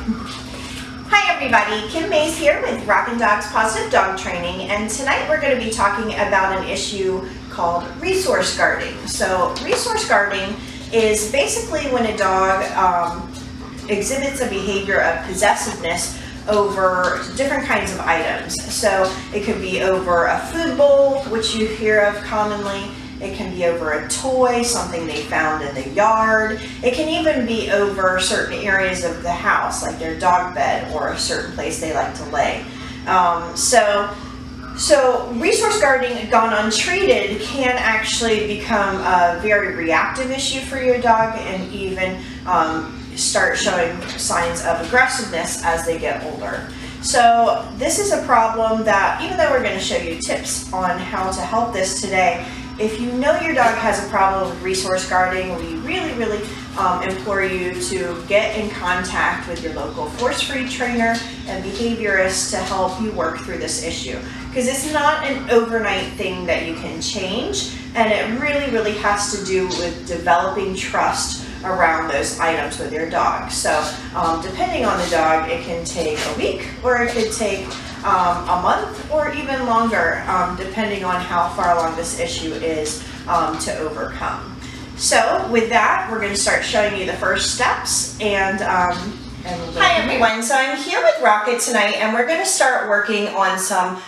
Hi everybody, Kim Mays here with Rockin' Dogs Positive Dog Training, and tonight we're going to be talking about an issue called resource guarding. So resource guarding is basically when a dog exhibits a behavior of possessiveness over different kinds of items. So it could be over a food bowl, which you hear of commonly. It can be over a toy, something they found in the yard. It can even be over certain areas of the house, like their dog bed or a certain place they like to lay. So resource guarding gone untreated can actually become a very reactive issue for your dog and even start showing signs of aggressiveness as they get older. So this is a problem that, even though we're going to show you tips on how to help this today, if you know your dog has a problem with resource guarding, we really implore you to get in contact with your local force-free trainer and behaviorist to help you work through this issue. Because it's not an overnight thing that you can change, and it really has to do with developing trust around those items with your dog. So depending on the dog, it can take a week or it could take a month or even longer, depending on how far along this issue is to overcome. So with that, we're going to start showing you the first steps. And hi everyone, so I'm here with Rocket tonight, and we're going to start working on some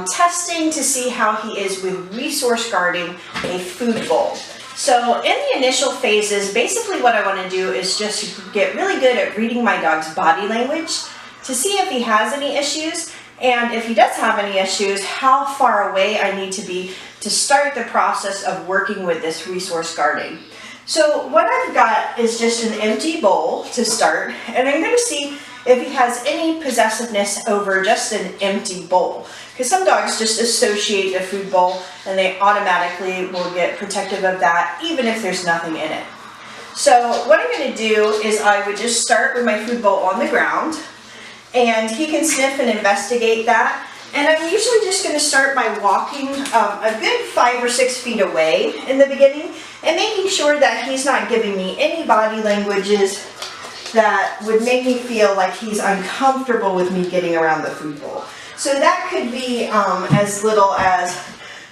testing to see how he is with resource guarding a food bowl. So in the initial phases, basically what I want to do is just get really good at reading my dog's body language to see if he has any issues, and if he does have any issues, how far away I need to be to start the process of working with this resource guarding. So what I've got is just an empty bowl to start, and I'm going to see if he has any possessiveness over just an empty bowl. Because some dogs just associate a food bowl and they automatically will get protective of that even if there's nothing in it. So what I'm going to do is I would just start with my food bowl on the ground, and he can sniff and investigate that. And I'm usually just going to start by walking a good 5 or 6 feet away in the beginning and making sure that he's not giving me any body languages that would make me feel like he's uncomfortable with me getting around the food bowl. So that could be as little as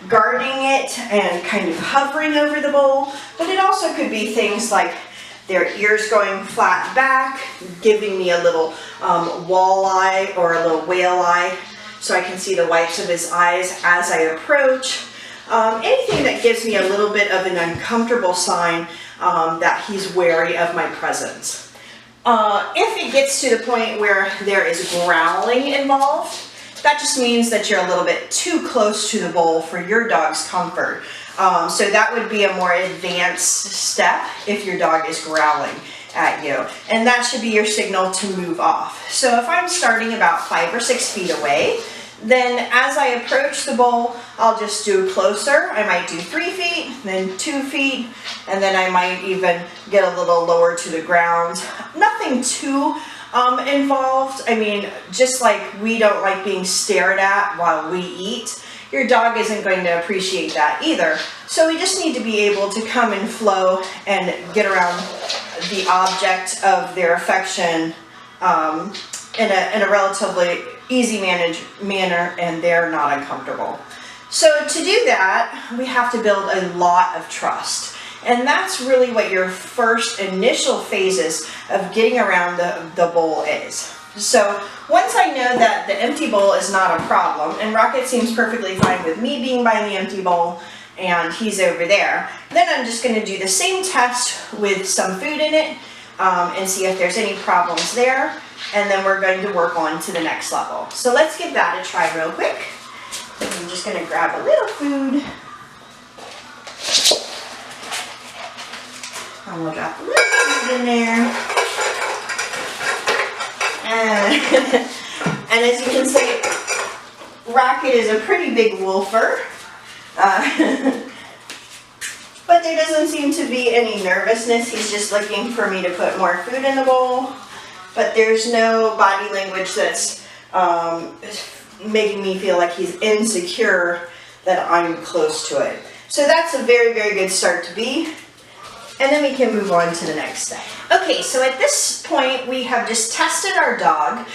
guarding it and kind of hovering over the bowl, but it also could be things like their ears going flat back, giving me a little walleye or a little whale eye so I can see the whites of his eyes as I approach. Anything that gives me a little bit of an uncomfortable sign that he's wary of my presence. If it gets to the point where there is growling involved, that just means that you're a little bit too close to the bowl for your dog's comfort. So that would be a more advanced step if your dog is growling at you. And that should be your signal to move off. So if I'm starting about 5 or 6 feet away, then as I approach the bowl, I'll just do closer. I might do 3 feet, then 2 feet, and then I might even get a little lower to the ground. Nothing too involved. I mean, just like we don't like being stared at while we eat, your dog isn't going to appreciate that either. So we just need to be able to come and flow and get around the object of their affection in a relatively easy manner, and they're not uncomfortable. So to do that, we have to build a lot of trust. And that's really what your first initial phases of getting around the bowl is. So once I know that the empty bowl is not a problem, and Rocket seems perfectly fine with me being by the empty bowl and he's over there, then I'm just going to do the same test with some food in it and see if there's any problems there, and then we're going to work on to the next level. So let's give that a try real quick. I'm just going to grab a little food. And we'll drop a little food in there. And as you can see, Rocket is a pretty big wolfer. But there doesn't seem to be any nervousness. He's just looking for me to put more food in the bowl. But there's no body language that's making me feel like he's insecure that I'm close to it. So that's a very good start to be. And then we can move on to the next step. Okay, so at this point, we have just tested our dog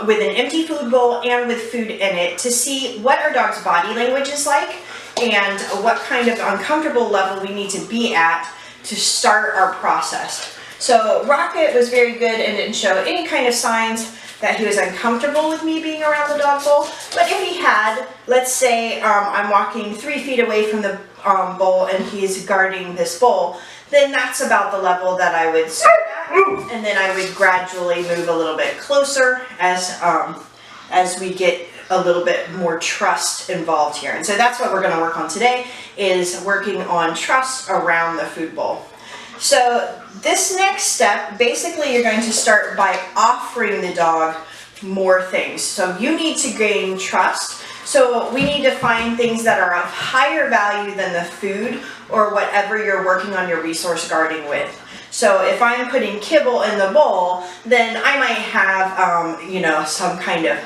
with an empty food bowl and with food in it to see what our dog's body language is like and what kind of uncomfortable level we need to be at to start our process. So Rocket was very good and didn't show any kind of signs that he was uncomfortable with me being around the dog bowl. But if he had, let's say I'm walking 3 feet away from the bowl and he's guarding this bowl, then that's about the level that I would start at, and then I would gradually move a little bit closer as we get a little bit more trust involved here. And so that's what we're going to work on today, is working on trust around the food bowl. So this next step, basically you're going to start by offering the dog more things. So you need to gain trust. So we need to find things that are of higher value than the food or whatever you're working on your resource guarding with. So if I'm putting kibble in the bowl, then I might have, you know, some kind of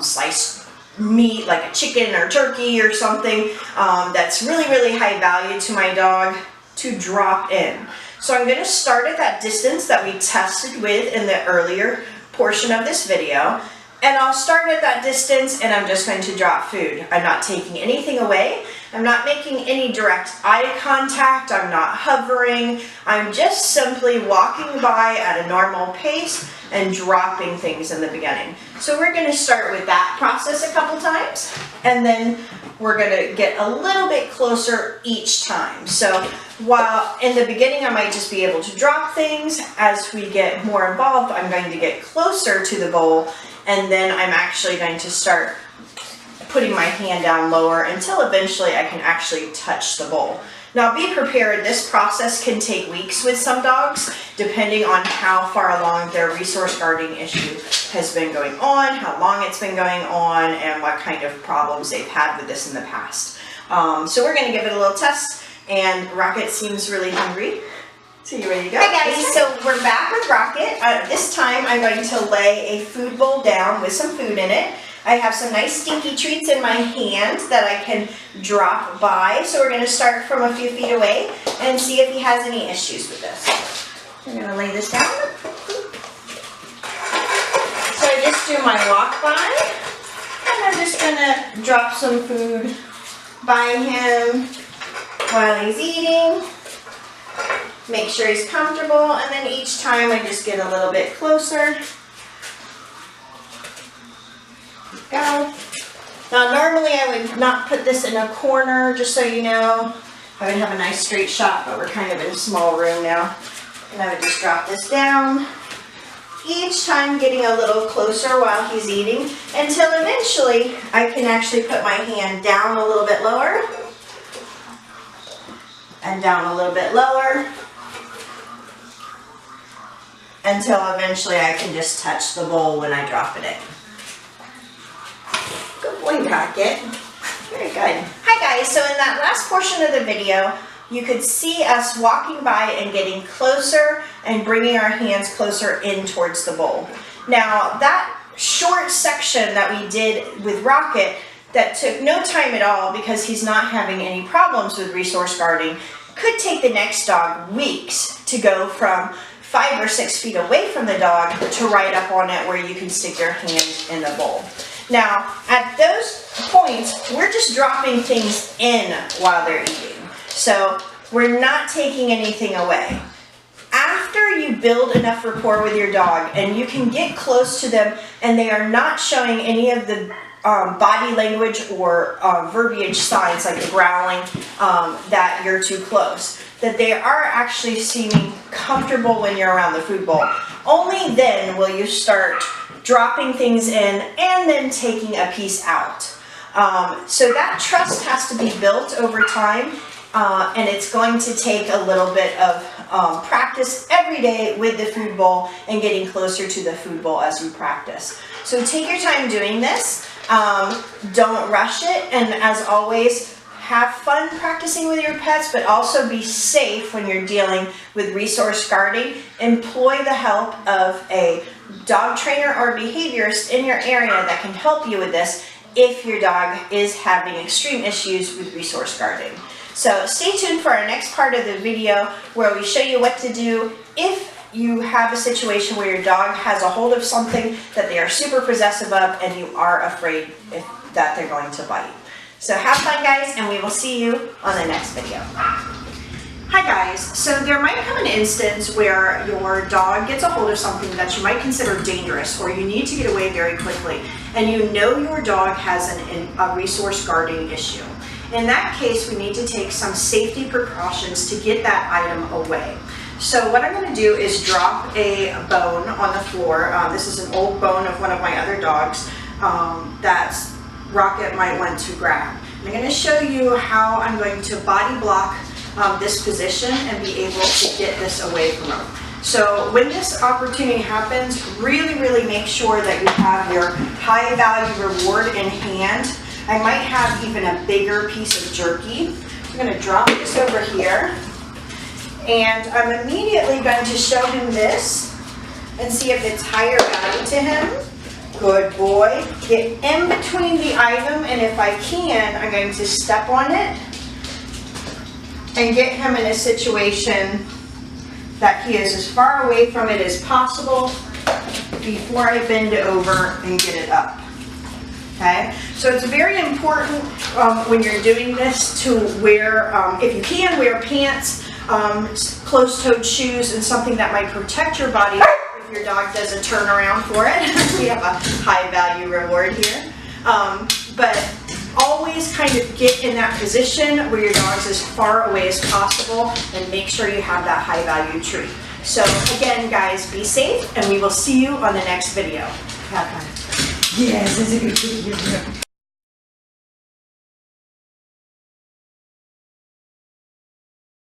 sliced meat like a chicken or turkey or something that's really, really high value to my dog to drop in. So I'm going to start at that distance that we tested with in the earlier portion of this video. And I'll start at that distance and I'm just going to drop food. I'm not taking anything away. I'm not making any direct eye contact. I'm not hovering. I'm just simply walking by at a normal pace and dropping things in the beginning. So we're going to start with that process a couple times, and then we're going to get a little bit closer each time. So while in the beginning I might just be able to drop things, as we get more involved I'm going to get closer to the bowl, and then I'm actually going to start putting my hand down lower until eventually I can actually touch the bowl. Now be prepared, this process can take weeks with some dogs, depending on how far along their resource guarding issue has been going on, how long it's been going on, and what kind of problems they've had with this in the past. So we're going to give it a little test, and Rocket seems really hungry. So you ready to go? Hi guys, so we're back with Rocket. This time I'm going to lay a food bowl down with some food in it. I have some nice stinky treats in my hand that I can drop by. So we're going to start from a few feet away and see if he has any issues with this. I'm going to lay this down. So I just do my walk by, and I'm just going to drop some food by him while he's eating. Make sure he's comfortable, and then each time I just get a little bit closer. Go. Now normally I would not put this in a corner, just so you know. I would have a nice straight shot, but we're kind of in a small room now. And I would just drop this down. Each time getting a little closer while he's eating, until eventually I can actually put my hand down a little bit lower. And down a little bit lower. Until eventually I can just touch the bowl when I drop it in. Good boy, Rocket. Very good. Hi guys, so in that last portion of the video, you could see us walking by and getting closer and bringing our hands closer in towards the bowl. Now, that short section that we did with Rocket that took no time at all because he's not having any problems with resource guarding could take the next dog weeks to go from 5 or 6 feet away from the dog to right up on it where you can stick your hand in the bowl. Now, at those points, we're just dropping things in while they're eating. So we're not taking anything away. After you build enough rapport with your dog and you can get close to them and they are not showing any of the body language or verbiage signs like the growling that you're too close, that they are actually seeming comfortable when you're around the food bowl, only then will you start dropping things in and then taking a piece out. So that trust has to be built over time, and it's going to take a little bit of practice every day with the food bowl and getting closer to the food bowl as you practice. So take your time doing this. Don't rush it, and as always, have fun practicing with your pets, but also be safe when you're dealing with resource guarding. Employ the help of a dog trainer or behaviorist in your area that can help you with this if your dog is having extreme issues with resource guarding. So stay tuned for our next part of the video where we show you what to do if you have a situation where your dog has a hold of something that they are super possessive of and you are afraid that they're going to bite. So have fun, guys, and we will see you on the next video. Hi guys, so there might come an instance where your dog gets a hold of something that you might consider dangerous or you need to get away very quickly, and you know your dog has a resource guarding issue. In that case, we need to take some safety precautions to get that item away. So what I'm going to do is drop a bone on the floor. This is an old bone of one of my other dogs that Rocket might want to grab. I'm going to show you how I'm going to body block this position and be able to get this away from them. So when this opportunity happens, really make sure that you have your high value reward in hand. I might have even a bigger piece of jerky. I'm going to drop this over here, and I'm immediately going to show him this and see if it's higher value to him. Good boy. Get in between the item, and if I can, I'm going to step on it and get him in a situation that he is as far away from it as possible before I bend over and get it up. Okay, so it's very important when you're doing this to wear, if you can, wear pants, closed-toed shoes, and something that might protect your body if your dog does a turnaround for it. We have a high value reward here. But always kind of get in that position where your dog's as far away as possible and make sure you have that high value treat. So again, guys, be safe, and we will see you on the next video. Have fun. Yes, it's a good video.